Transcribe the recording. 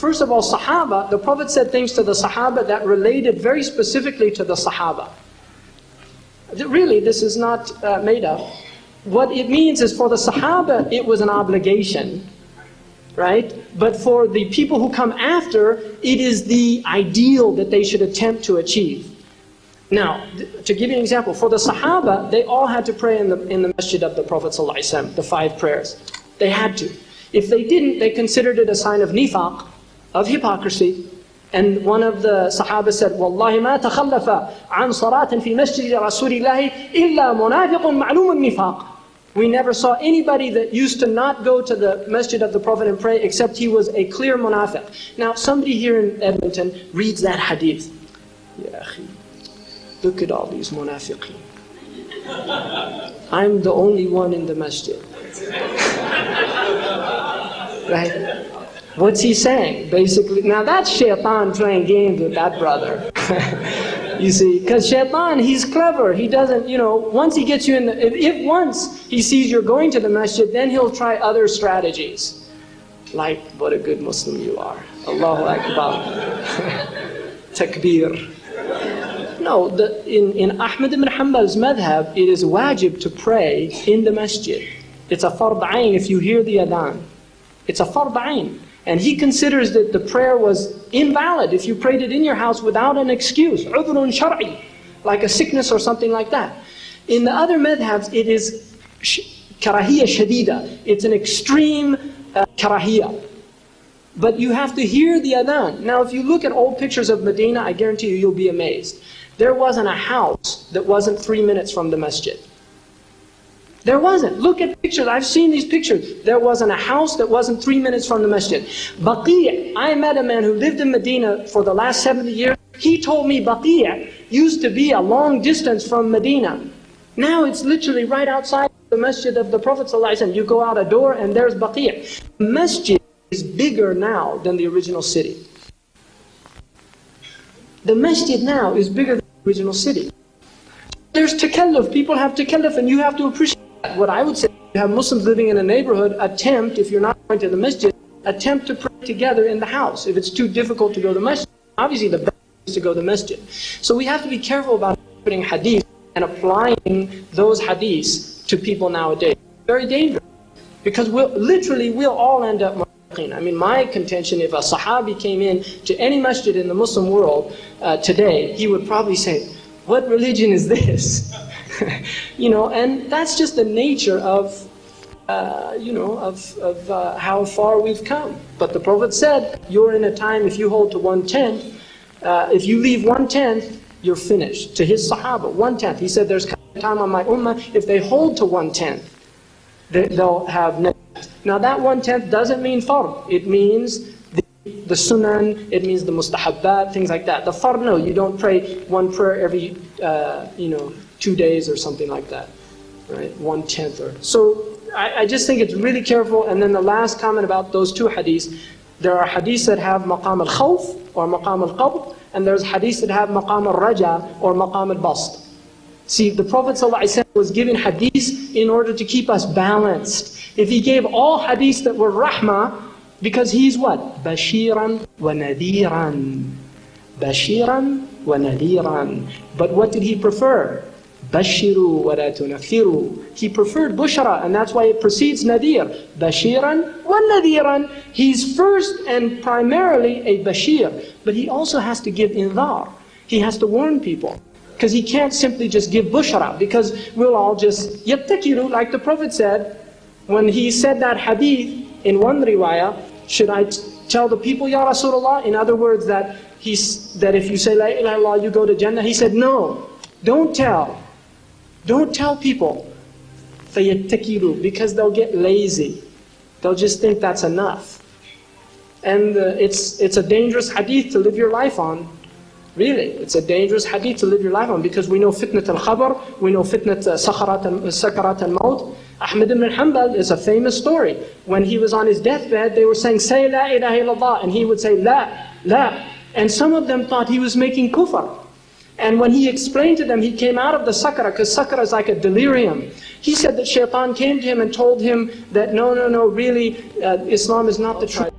first of all, Sahaba, the Prophet said things to the Sahaba that related very specifically to the Sahaba. Really, this is not made up. What it means is for the Sahaba, it was an obligation, right? But for the people who come after, it is the ideal that they should attempt to achieve. Now, to give you an example, for the Sahaba, they all had to pray in the masjid of the Prophet ﷺ, the 5 prayers. They had to. If they didn't, they considered it a sign of nifaq, of hypocrisy. And one of the Sahaba said, وَاللَّهِ مَا تَخَلَّفَ عَنْ صَلَاةٍ فِي مَسْجِدِ رَسُولِ اللَّهِ إِلَّا مُنَافِقٌ مَعْلُومٌ النِّفَاقِ. We never saw anybody that used to not go to the masjid of the Prophet and pray except he was a clear munafiq. Now, somebody here in Edmonton reads that hadith. Ya akhi, look at all these munafiqeen. I'm the only one in the masjid. Right? What's he saying? Basically, now that's shaitan playing games with that brother. You see, because shaitan, he's clever. He doesn't, once he gets you in if once he sees you're going to the masjid, then he'll try other strategies. Like, what a good Muslim you are. Allahu Akbar. Takbir. No, in Ahmad ibn Hanbal's madhab, it is wajib to pray in the masjid. It's a fard ayn if you hear the adhan. It's a fard ayn. And he considers that the prayer was invalid if you prayed it in your house without an excuse, udhrun shar'i, like a sickness or something like that. In the other madhabs, it is karahiyya shadida. It's an extreme karahiyya. But you have to hear the adhan. Now, if you look at old pictures of Medina, I guarantee you'll be amazed. There wasn't a house that wasn't 3 minutes from the masjid. There wasn't. Look at pictures. I've seen these pictures. There wasn't a house that wasn't 3 minutes from the masjid. Baqi', I met a man who lived in Medina for the last 70 years. He told me Baqi' used to be a long distance from Medina. Now it's literally right outside the masjid of the Prophet ﷺ. You go out a door and there's Baqi'. The masjid is bigger now than the original city. The masjid now is bigger than the original city. There's takalluf. People have takalluf and you have to appreciate. What I would say, you have Muslims living in a neighborhood, attempt, if you're not going to the masjid, attempt to pray together in the house. If it's too difficult to go to the masjid, obviously the best is to go to the masjid. So we have to be careful about putting hadith and applying those hadiths to people nowadays. Very dangerous. Because we'll all end up munafiqeen. I mean, my contention, if a sahabi came in to any masjid in the Muslim world today, he would probably say, what religion is this? And that's just the nature of how far we've come. But the Prophet said, you're in a time, if you hold to 1/10, if you leave 1/10, you're finished. To his Sahaba, 1/10. He said, there's a time on my ummah, if they hold to 1/10, they'll have najat. Now that 1/10 doesn't mean fard. It means the sunan, it means the mustahabbat, things like that. The fard, no, you don't pray one prayer every, 2 days or something like that, right? 1/10 or so. I just think it's really careful. And then the last comment about those two hadiths, there are hadiths that have maqam al-khawf or maqam al-qabd, and there's hadiths that have maqam al-raja or maqam al-bast. See, the Prophet ﷺ was giving hadiths in order to keep us balanced. If he gave all hadiths that were rahmah, because he's what? Bashiran wa nadiran. Bashiran wa nadiran. But what did he prefer? Bashiru wa la tunaffiru. He preferred bushra, and that's why it precedes nadir. Bashiran wa nadiran. He's first and primarily a bashir, but he also has to give inzar. He has to warn people. Because he can't simply just give bushra, because we'll all just yattakiru, like the Prophet said, when he said that hadith in one riwayah, should I tell the people, Ya Rasulullah? In other words, that if you say La ilaha illallah, you go to Jannah. He said, no, don't tell. Don't tell people. فَيَتَّكِلُوا, because they'll get lazy. They'll just think that's enough. And it's a dangerous hadith to live your life on. Really, it's a dangerous hadith to live your life on, because we know fitnat al-khabar, we know fitnat sakarat al-maut. Ahmad ibn Hanbal is a famous story. When he was on his deathbed, they were saying, say la ilaha illallah, and he would say, la, la. And some of them thought he was making kufr. And when he explained to them, he came out of the sakara, because sakara is like a delirium. He said that shaitan came to him and told him that no, really, Islam is not the tribe.